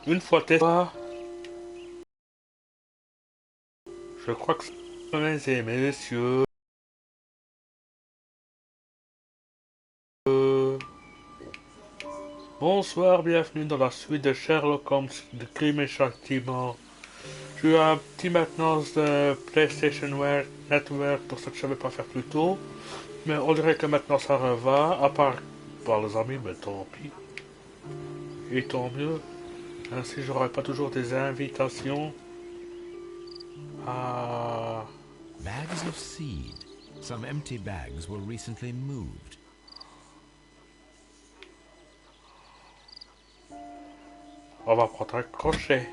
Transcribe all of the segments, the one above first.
Une fois testé, je crois que mesdames et messieurs, bonsoir, bienvenue dans la suite de Sherlock Holmes de Crime et Châtiment. J'ai eu un petit maintenance de PlayStation Network pour ce que je savais pas faire plus tôt, mais on dirait que maintenant ça reva, à part par les amis, mais tant pis. Et tant mieux, ainsi j'aurai pas toujours des invitations à... Bags of seed. Some empty bags were recently moved. On va prendre un crochet.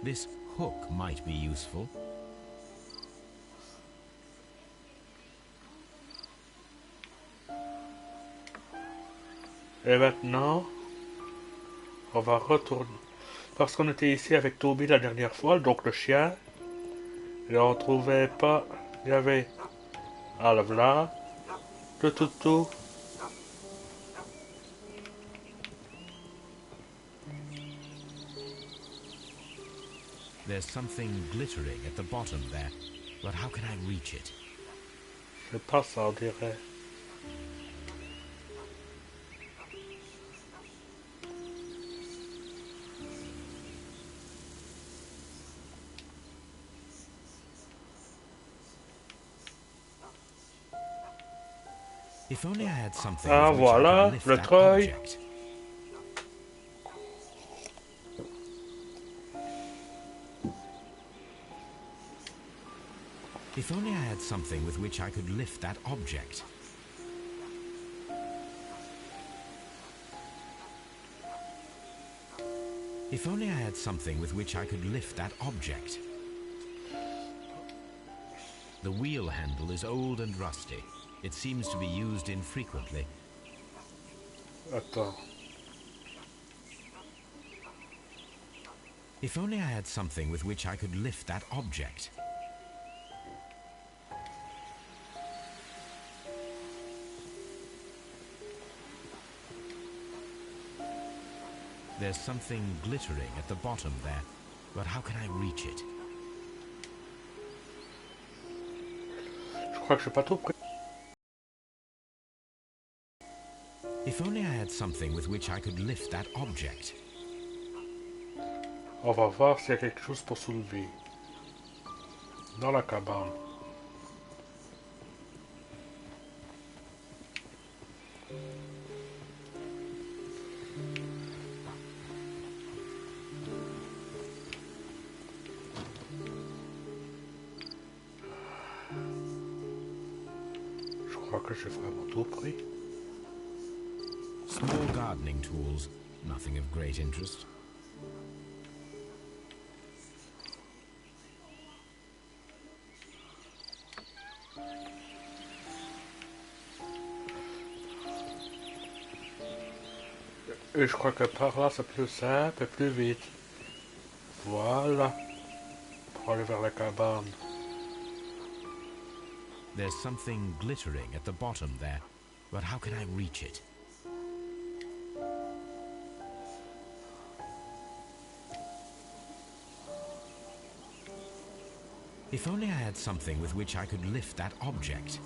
This hook might be useful. Et maintenant, on va retourner. Parce qu'on était ici avec Toby la dernière fois, donc le chien. Et on trouvait pas... Il y avait... Ah, le voilà. Le toutou. There's something glittering at the bottom there, but how can I reach it? C'est pas ça, on dirait. If only I had something Ah, with which I voilà, could lift le that treuil. object. If only I had something with which I could lift that object. If only I had something with which I could lift that object. The wheel handle is old and rusty. It seems to be used infrequently. Attends. If only I had something with which I could lift that object. There's something glittering at the bottom there, but how can I reach it? Je crois que je suis pas tout prêt. If only I had something with which I could lift that object. On va voir s'il y a quelque chose pour soulever. Dans la cabane. Je crois que j'ai vraiment tout pris. Small gardening tools, nothing of great interest. Et je crois que par là c'est plus simple et plus vite. Voilà. Pour aller vers la cabane. There's something glittering at the bottom there, but how can I reach it? If only I had something with which I could lift that object.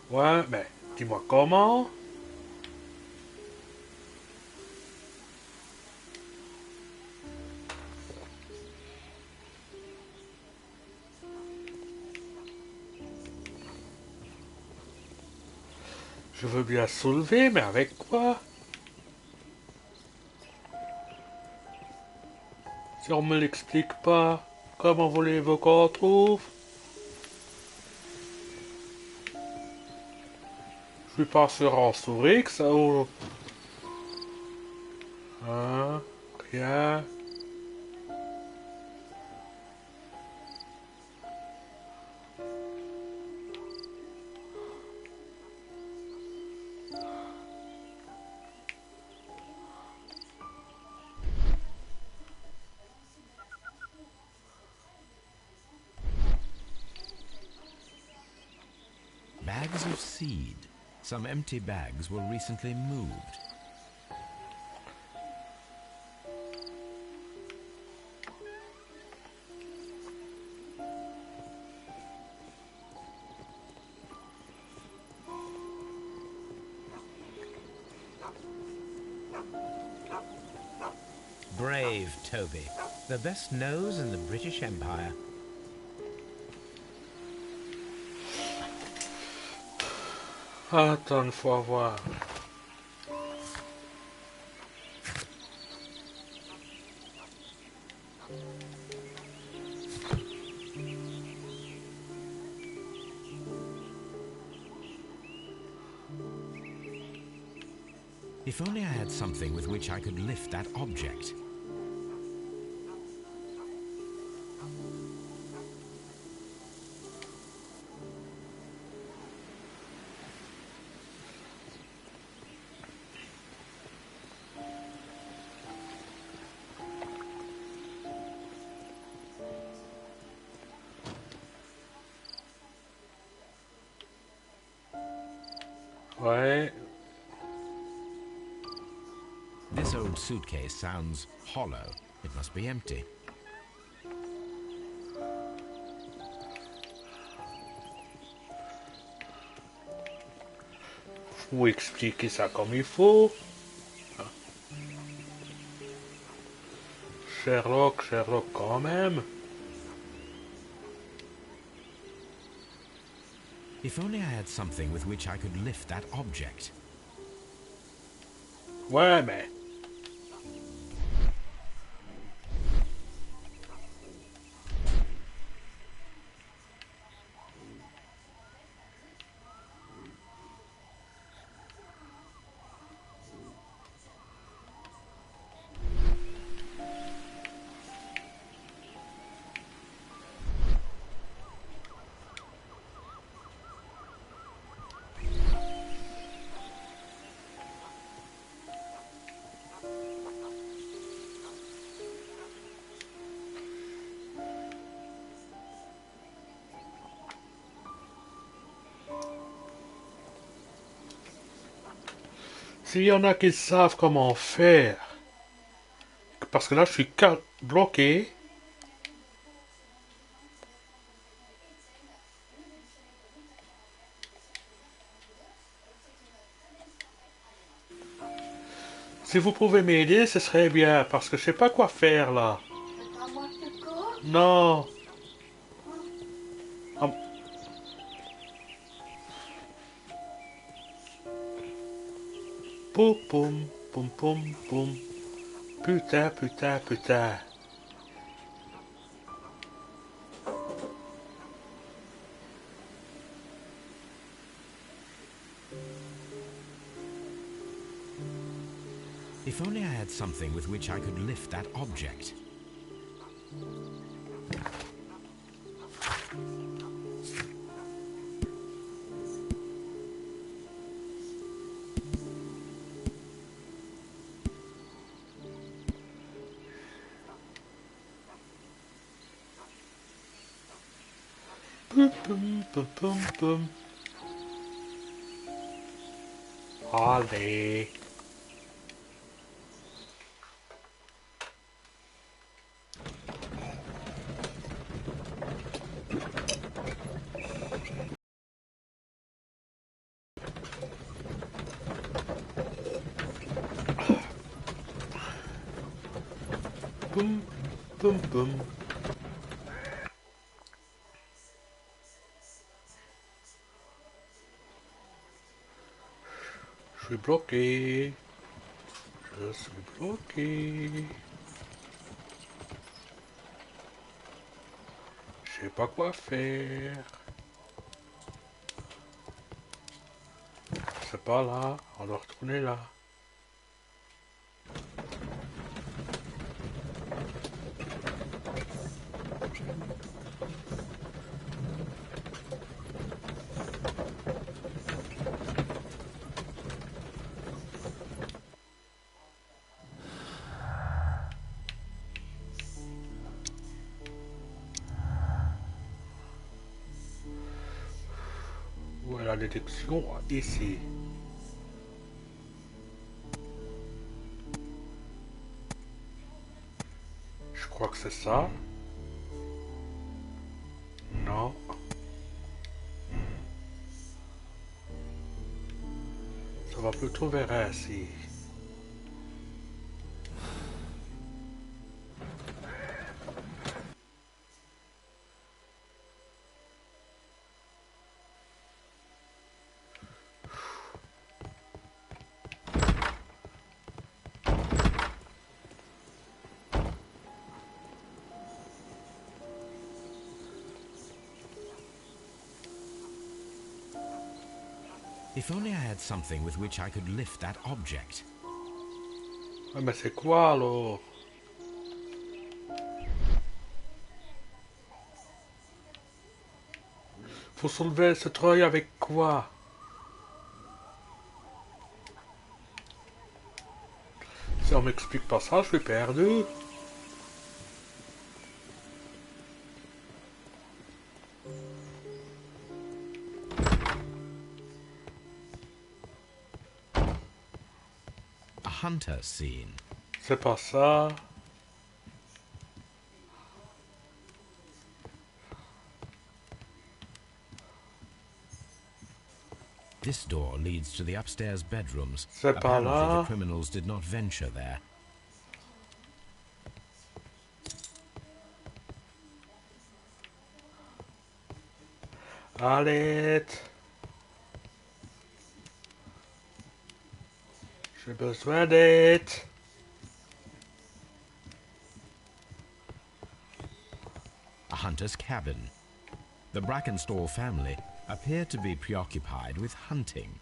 Ouais, mais dis-moi comment? Je veux bien soulever, mais avec quoi? Si on me l'explique pas, comment voulez-vous qu'on trouve? Je suis pas sûr en souris que ça ou... Hein? Rien. Bags of seed. Some empty bags were recently moved. Brave Toby. The best nose in the British Empire. Attends, faut voir. If only I had something with which I could lift that object. Ouais. This old suitcase sounds hollow. It must be empty. Faut expliquer ça comme il faut. Sherlock, Sherlock quand même. If only I had something with which I could lift that object. Ouais, mais... S'il y en a qui savent comment faire, parce que là je suis bloqué. Si vous pouvez m'aider, ce serait bien, parce que je sais pas quoi faire là. Non. Ah. Poum poum poum poum poum. Putain, putain, putain. If only I had something with which I could lift that object. Poum poum poum poum poum. Allez. Boum, boum, boum. Je suis bloqué. Je suis bloqué. Je sais pas quoi faire. C'est pas là. On doit retourner là. Où est la détection? Ici. Je crois que c'est ça. Non. Ça va plutôt vers ici. If only I had something with which I could lift that object. Ouais, mais c'est quoi alors? Faut soulever ce treuil avec quoi? Si on m'explique pas ça, je suis perdu. A hunter scene. C'est pas ça. This door leads to the upstairs bedrooms. C'est pas Apparently là. the criminals did not venture there. Allez. J'ai besoin d'aide. A hunter's cabin. The Brackenstall family appear to be preoccupied with hunting.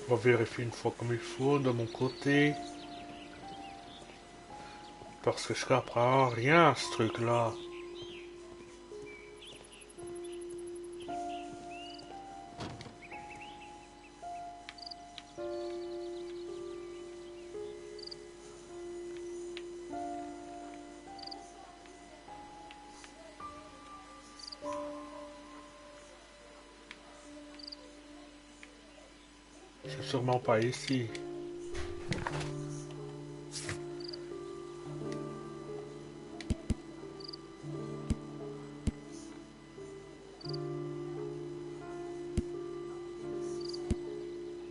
On va vérifier une fois comme il faut de mon côté. Parce que je comprends rien à ce truc-là. C'est sûrement pas ici.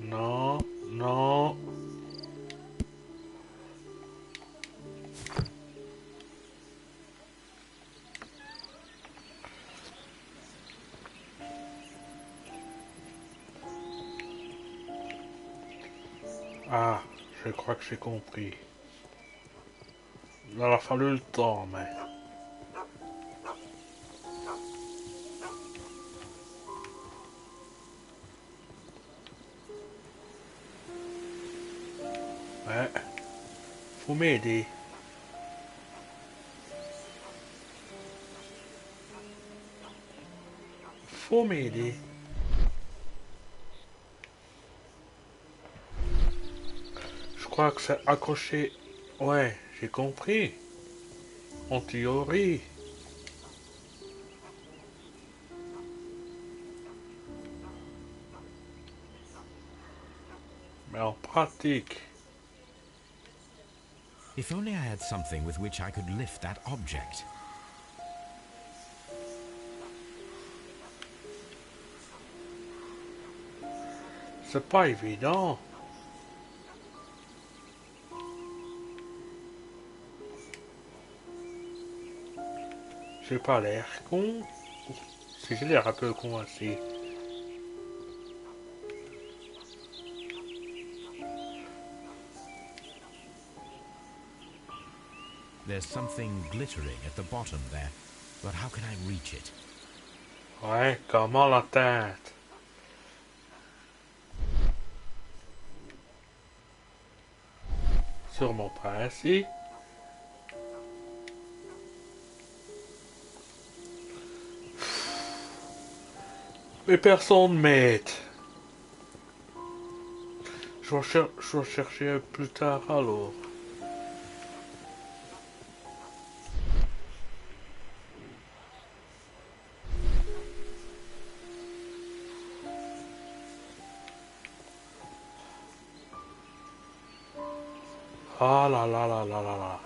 Non, non. Ah, je crois que j'ai compris. Il a fallu le temps, mais... Ouais. Faut m'aider. Faut m'aider. Je crois que c'est accroché. Ouais, j'ai compris. En théorie. Mais en pratique. If only I had something with which I could lift that object. C'est pas évident. J'ai pas l'air con. Si j'ai l'air un peu con aussi. There's something glittering at the bottom there, but how can I reach it? Ouais, comment l'atteindre? Sûrement pas ainsi. Mais personne m'aide. Je vais chercher plus tard alors. Ah là là là là là là.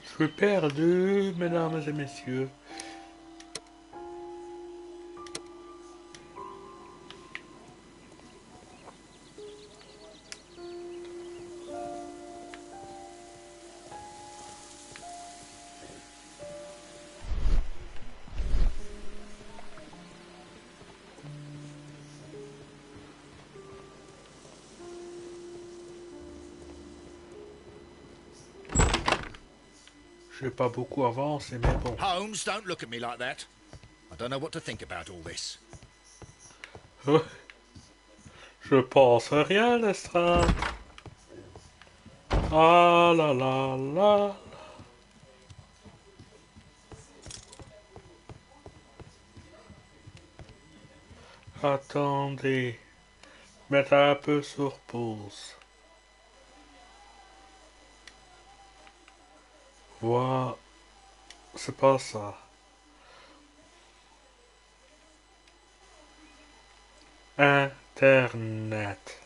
Je suis perdu, mesdames et messieurs. J'ai pas beaucoup avancé, mais bon. Holmes, don't look at me like that. I don't know what to think about all this. Je pense rien, Lestrade. Ah là là là. Attendez. Mettre un peu sur pause. Voilà. C'est pas ça. Internet.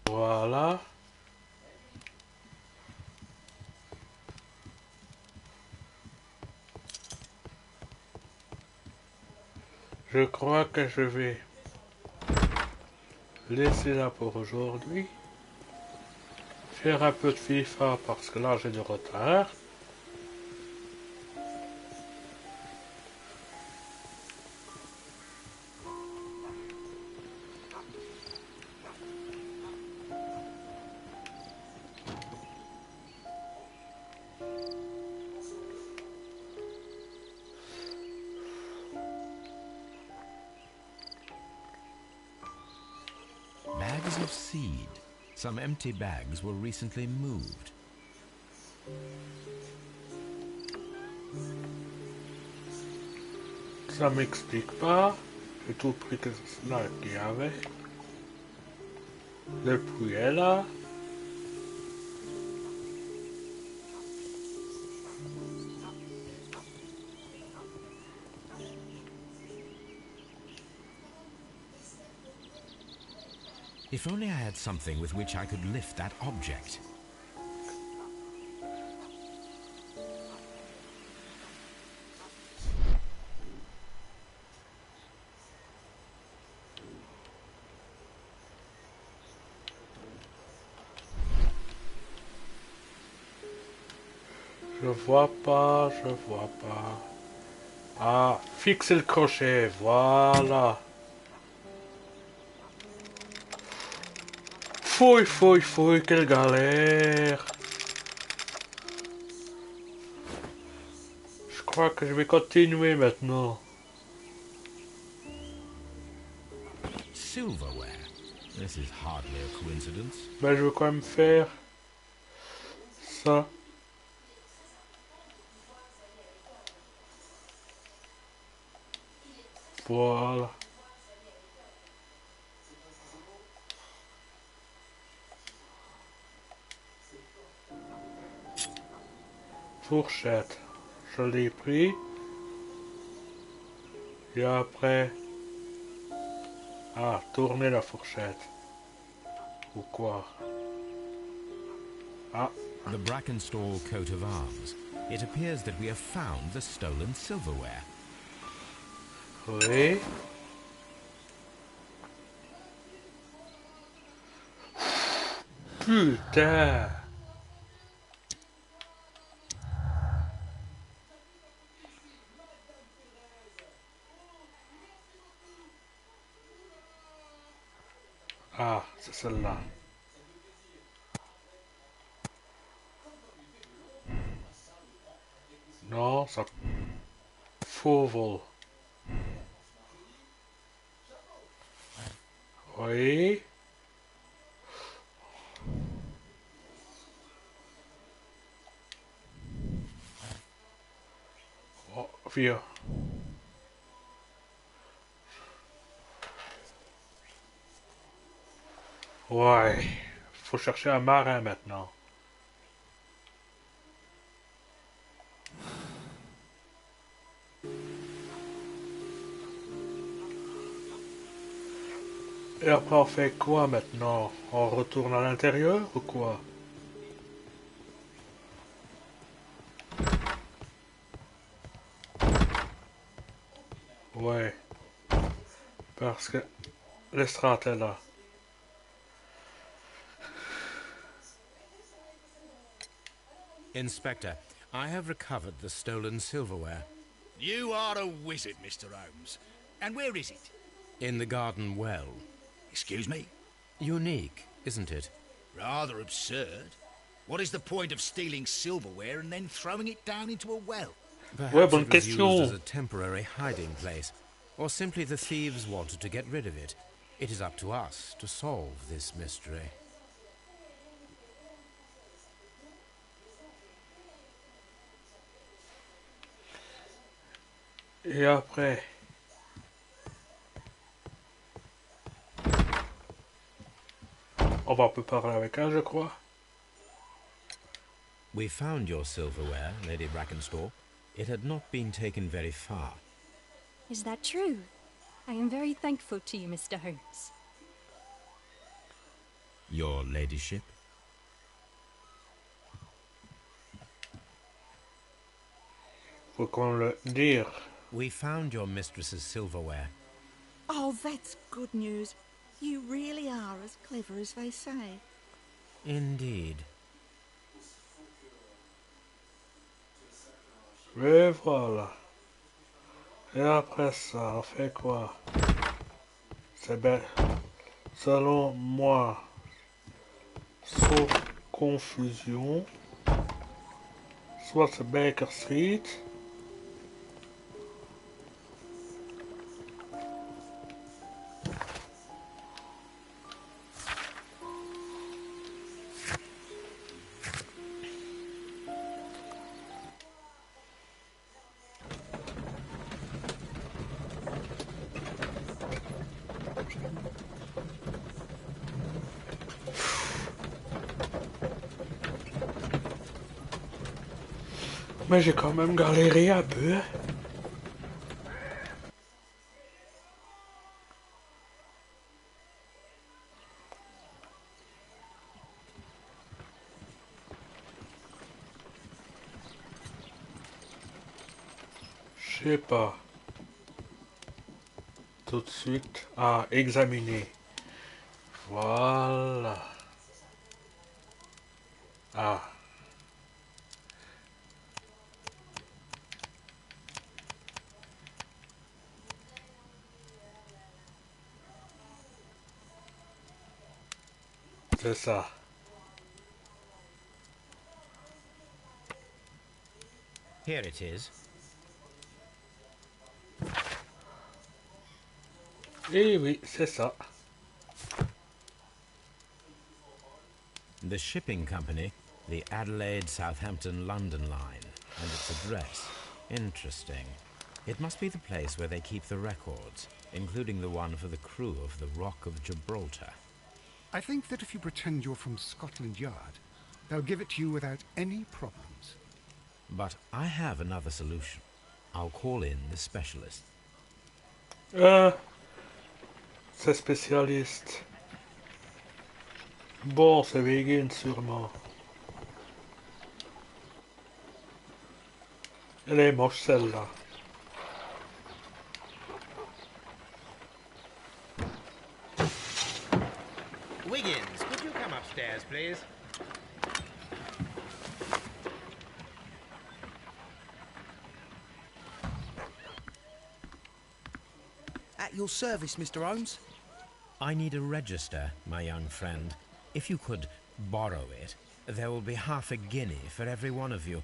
Voilà. Je crois que je vais laisser là pour aujourd'hui. Faire un peu de FIFA parce que là j'ai du retard. Bags of seed. Some empty bags were recently moved. Ça m'explique pas. J'ai tout pris que là qu'il y avait. Le puits est là. If only I had something with which I could lift that object. Je vois pas, je vois pas. Ah, fixer le crochet, voilà. Fouille, fouille, fouille, quelle galère. Je crois que je vais continuer maintenant. Silverware. This is hardly a coincidence. Ben, je veux quand même faire ça. Voilà. Fourchette. Je l'ai pris. Et après... Ah, tourner la fourchette. Ou quoi? Ah, The Brackenstall coat of arms. It appears that we have found the stolen silverware. oui. Putain. Ah, c'est celle-là. Non, ça... Faux vol. Oui. Oh, vieux. Ouais. Faut chercher un marin maintenant. Et après on fait quoi maintenant? On retourne à l'intérieur ou quoi? Ouais. Parce que l'estrade est là. Inspector, I have recovered the stolen silverware. You are a wizard, Mr. Holmes. And where is it? In the garden well. Excuse me? Unique, isn't it? Rather absurd. What is the point of stealing silverware and then throwing it down into a well? Perhaps bonne it was question. used as a temporary hiding place. Or simply the thieves wanted to get rid of it. It is up to us to solve this mystery. Et après... On va peu parler avec elle, je crois. We found your silverware, Lady Brackenstall. It had not been taken very far. Is that true? I am very thankful to you, Mr. Holmes. Your ladyship? Faut qu'on le dire. We found your mistress's silverware. Oh, that's good news. You really are as clever as they say. Indeed. Et voilà. Et après ça, on fait quoi? C'est bien. Selon moi, sauf confusion, soit c'est Baker Street, Mais j'ai quand même galéré un peu. Je sais pas. Tout de suite à examiner. Voilà. Ah. C'est ça. Here it is. Eh oui, c'est ça. The shipping company, the Adelaide, Southampton, London line, and its address. Interesting. It must be the place where they keep the records, including the one for the crew of the Rock of Gibraltar. I think that if you pretend you're from Scotland Yard, they'll give it to you without any problems. But I have another solution. I'll call in the specialist. C'est spécialiste. Bon, c'est vegan sûrement. Elle est moche celle-là. Wiggins, could you come upstairs, please? At your service, Mr. Holmes. I need a register, my young friend. If you could borrow it, there will be half a guinea for every one of you.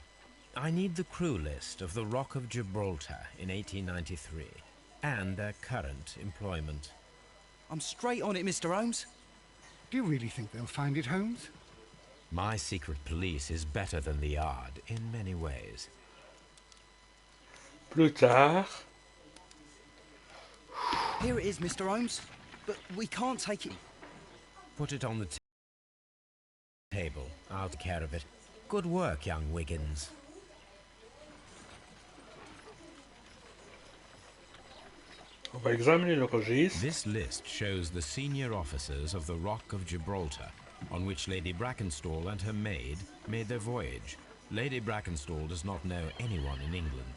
I need the crew list of the Rock of Gibraltar in 1893, and their current employment. I'm straight on it, Mr. Holmes. Do you really think they'll find it, Holmes? My secret police is better than the Yard in many ways. Plus tard. Here it is, Mr. Holmes. But we can't take it. Put it on the table. I'll take care of it. Good work, young Wiggins. On va examiner le registre. This list shows the senior officers of the Rock of Gibraltar, on which Lady Brackenstall and her maid made their voyage. Lady Brackenstall does not know anyone in England.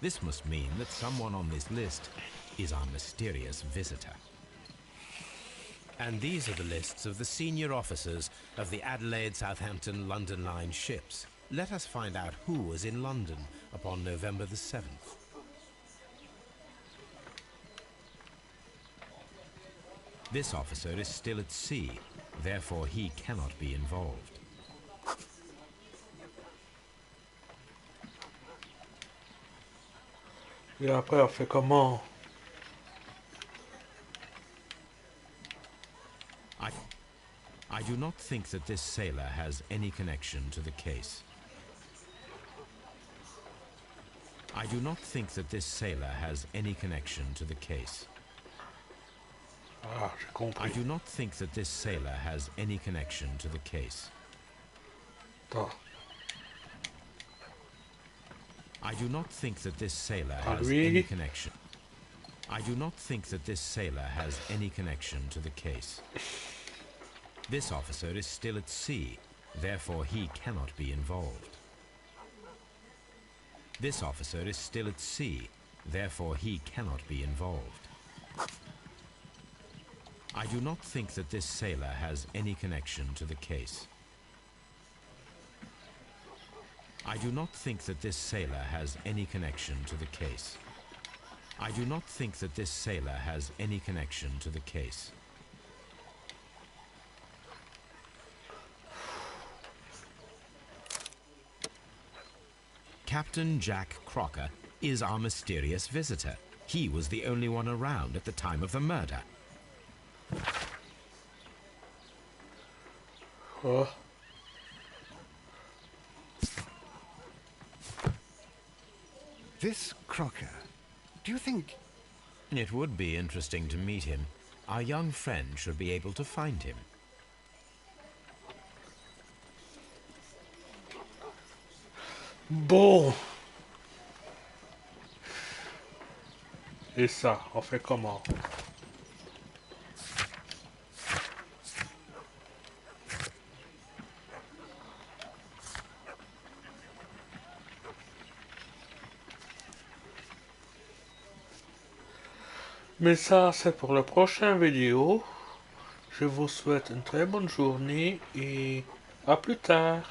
This must mean that someone on this list is our mysterious visitor. And these are the lists of the senior officers of the Adelaide, Southampton, London Line ships. Let us find out who was in London upon November the 7th. This officer is still at sea, therefore he cannot be involved. Et après, on fait comment? I do not think that this sailor has any connection to the case. I do not think that this sailor has any connection to the case. Ah, j'ai compris. I do not think that this sailor has any connection to the case. Attends. I do not think that this sailor Ah, has lui? any connection. I do not think that this sailor has any connection to the case. This officer is still at sea, therefore he cannot be involved. This officer is still at sea, therefore he cannot be involved. I do not think that this sailor has any connection to the case. I do not think that this sailor has any connection to the case. I do not think that this sailor has any connection to the case. Captain Jack Crocker is our mysterious visitor. He was the only one around at the time of the murder. Oh. This Crocker, do you think... It would be interesting to meet him. Our young friend should be able to find him. Bon. Et ça, on fait comment? Mais ça, c'est pour la prochaine vidéo. Je vous souhaite une très bonne journée et à plus tard.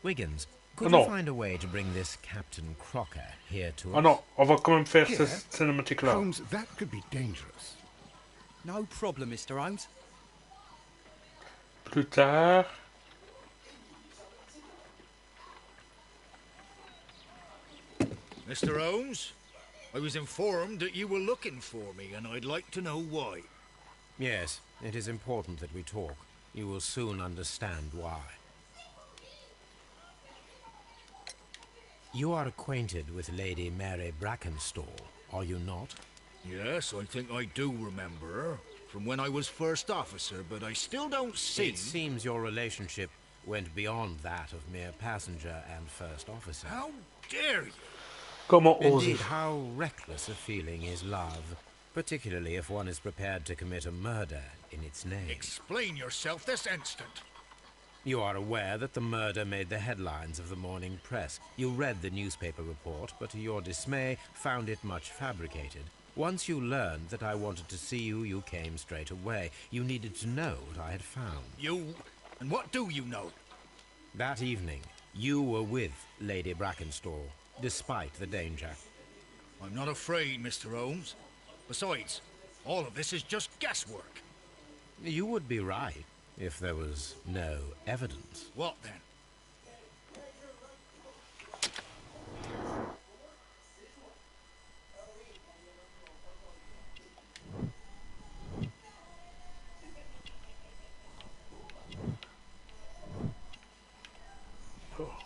Wiggins, could Oh you non. find a way to bring this Captain Crocker here to Ah us? non, on va quand même faire Here? cette cinématique-là. Holmes, that could be dangerous. No problem, Mr. Holmes. Plus tard. Mr. Holmes, I was informed that you were looking for me, and I'd like to know why. Yes, it is important that we talk. You will soon understand why. You are acquainted with Lady Mary Brackenstall, are you not? Yes, I think I do remember her, from when I was first officer, but I still don't see... It seems your relationship went beyond that of mere passenger and first officer. How dare you? Comment Indeed, oses how reckless a feeling is love, particularly if one is prepared to commit a murder in its name. Explain yourself this instant. You are aware that the murder made the headlines of the morning press. You read the newspaper report, but to your dismay, found it much fabricated. Once you learned that I wanted to see you, you came straight away. You needed to know what I had found. You... and what do you know? That evening, you were with Lady Brackenstall, despite the danger. I'm not afraid, Mr. Holmes. Besides, all of this is just guesswork. You would be right, if there was no evidence. What then?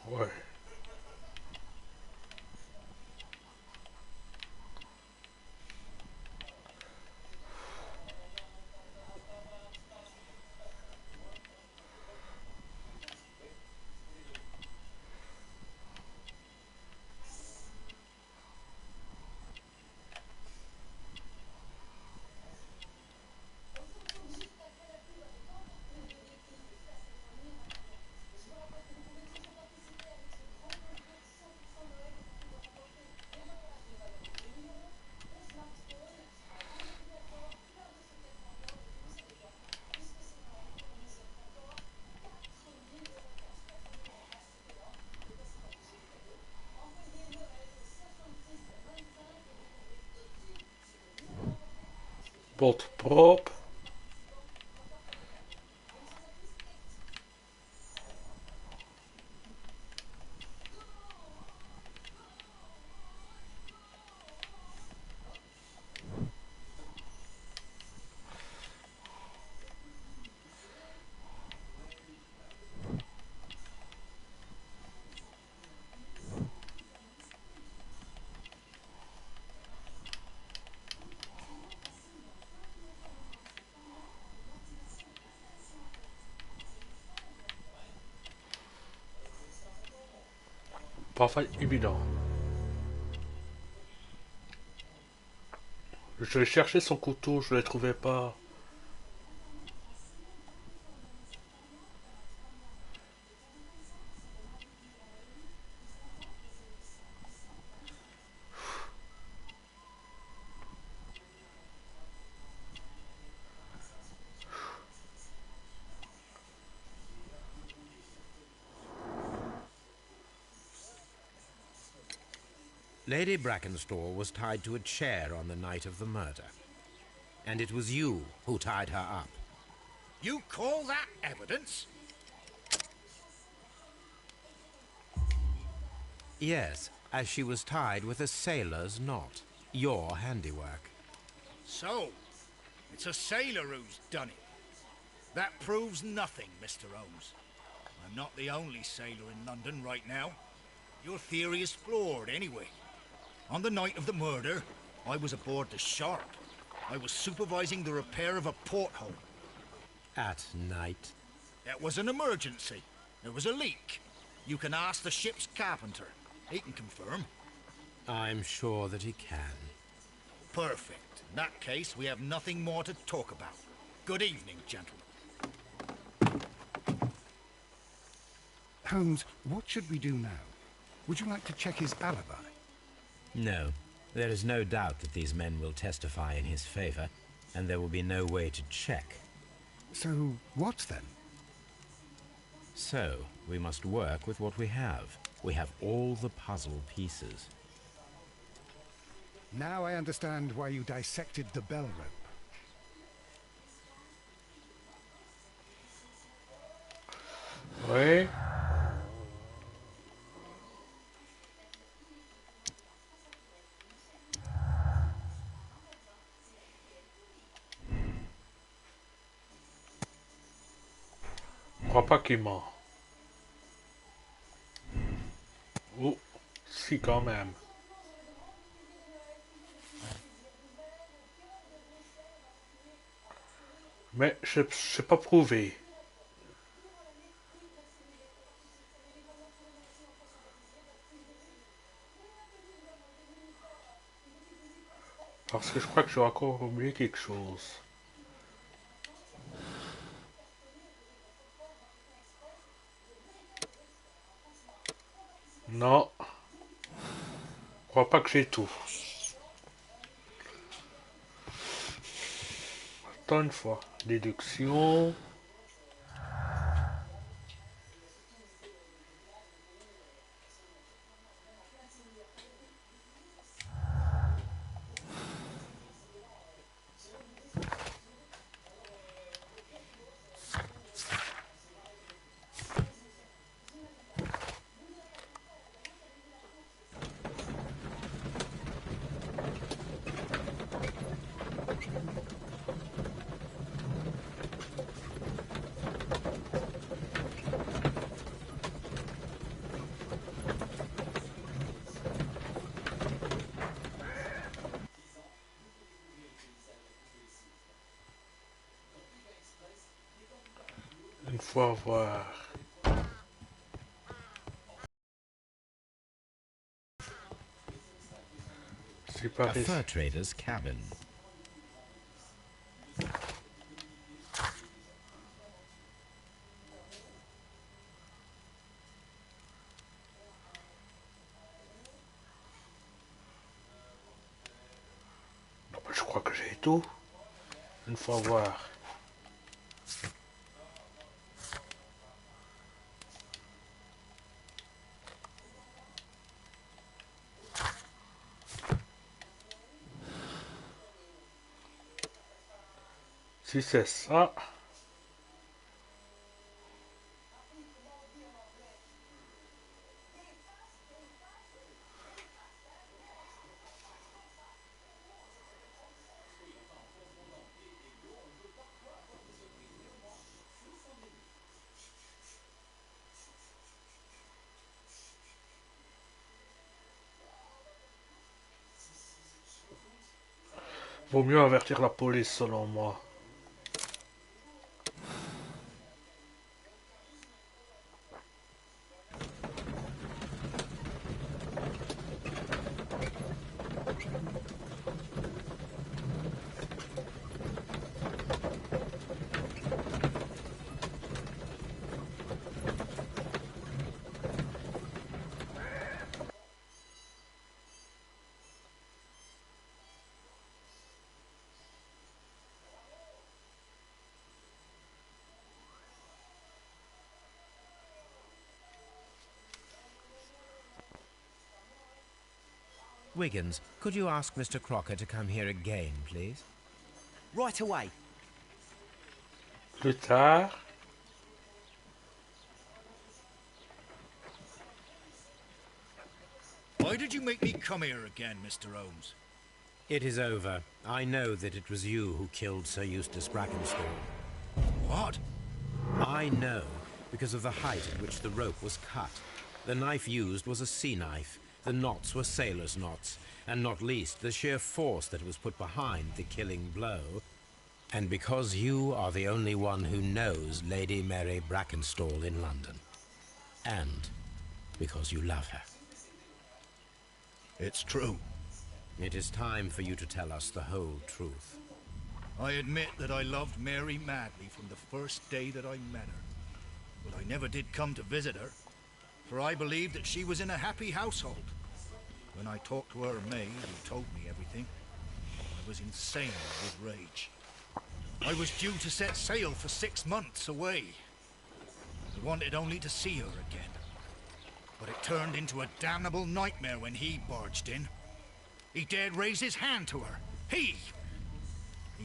Ouais. Porte propre. Parfois évident. Je vais chercher son couteau, je ne le trouvais pas. Lady Brackenstall was tied to a chair on the night of the murder. And it was you who tied her up. You call that evidence? Yes, as she was tied with a sailor's knot. Your handiwork. So, it's a sailor who's done it. That proves nothing, Mr. Holmes. I'm not the only sailor in London right now. Your theory is flawed anyway. On the night of the murder, I was aboard the Shark. I was supervising the repair of a porthole. At night? It was an emergency. There was a leak. You can ask the ship's carpenter. He can confirm. I'm sure that he can. Perfect. In that case, we have nothing more to talk about. Good evening, gentlemen. Holmes, what should we do now? Would you like to check his alibi? No. There is no doubt that these men will testify in his favor, and there will be no way to check. So, what then? So, we must work with what we have. We have all the puzzle pieces. Now I understand why you dissected the bell rope. Oui. Je crois pas qu'il ment. Oh, si quand même. Mais je sais pas prouvé. Parce que je crois que j'ai encore oublié quelque chose. Non. Je crois pas que j'ai tout. Attends une fois. Déduction. Il faut voir. C'est pas A fur trader's cabin. Non, mais je crois que j'ai tout. Une fois voir. Si c'est ça. Vaut mieux avertir la police selon moi. Wiggins, could you ask Mr. Crocker to come here again, please? Right away. Plus tard. Why did you make me come here again, Mr. Holmes? It is over. I know that it was you who killed Sir Eustace Brackenstall. What? I know, because of the height at which the rope was cut. The knife used was a sea knife, The knots were sailors' knots, and not least the sheer force that was put behind the killing blow. And because you are the only one who knows Lady Mary Brackenstall in London. And because you love her. It's true. It is time for you to tell us the whole truth. I admit that I loved Mary madly from the first day that I met her. But I never did come to visit her, for I believed that she was in a happy household. When I talked to her maid, who told me everything, I was insane with rage. I was due to set sail for 6 months away. I wanted only to see her again. But it turned into a damnable nightmare when he barged in. He dared raise his hand to her. He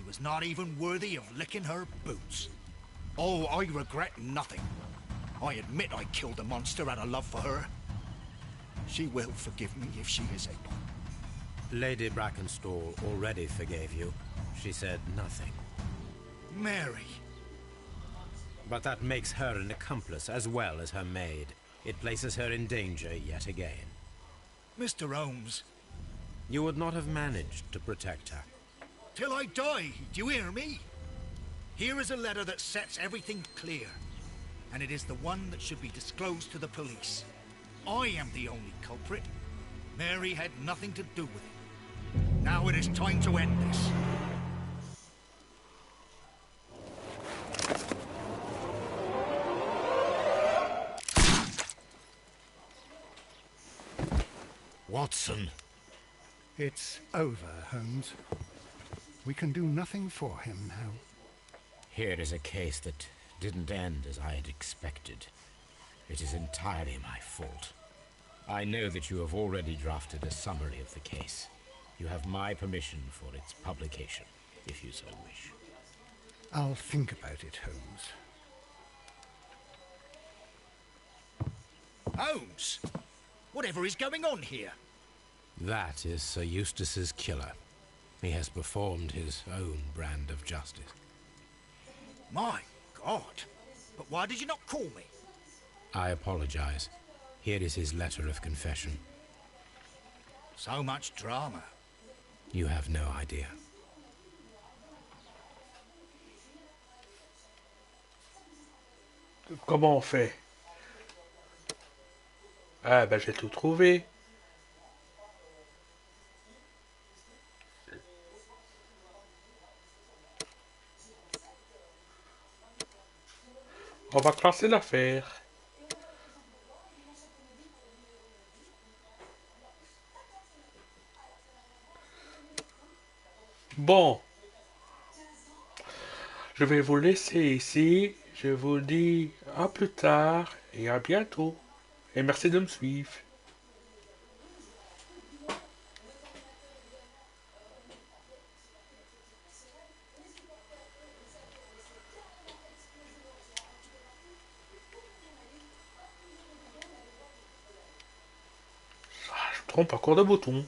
was not even worthy of licking her boots. Oh, I regret nothing. I admit I killed the monster out of love for her. She will forgive me if she is able. Lady Brackenstall already forgave you. She said nothing. Mary. But that makes her an accomplice as well as her maid. It places her in danger yet again. Mr. Holmes. You would not have managed to protect her. Till I die, do you hear me? Here is a letter that sets everything clear. And it is the one that should be disclosed to the police. I am the only culprit. Mary had nothing to do with it. Now it is time to end this. Watson. It's over, Holmes. We can do nothing for him now. Here is a case that didn't end as I had expected. It is entirely my fault. I know that you have already drafted a summary of the case. You have my permission for its publication, if you so wish. I'll think about it, Holmes. Holmes! Whatever is going on here? That is Sir Eustace's killer. He has performed his own brand of justice. My God! But why did you not call me? I apologize. Here is his letter of confession. So much drama. You have no idea. Comment on fait? Ah ben j'ai tout trouvé. On va classer l'affaire. Bon. Je vais vous laisser ici. Je vous dis à plus tard et à bientôt. Et merci de me suivre. Ah, je me trompe encore de bouton.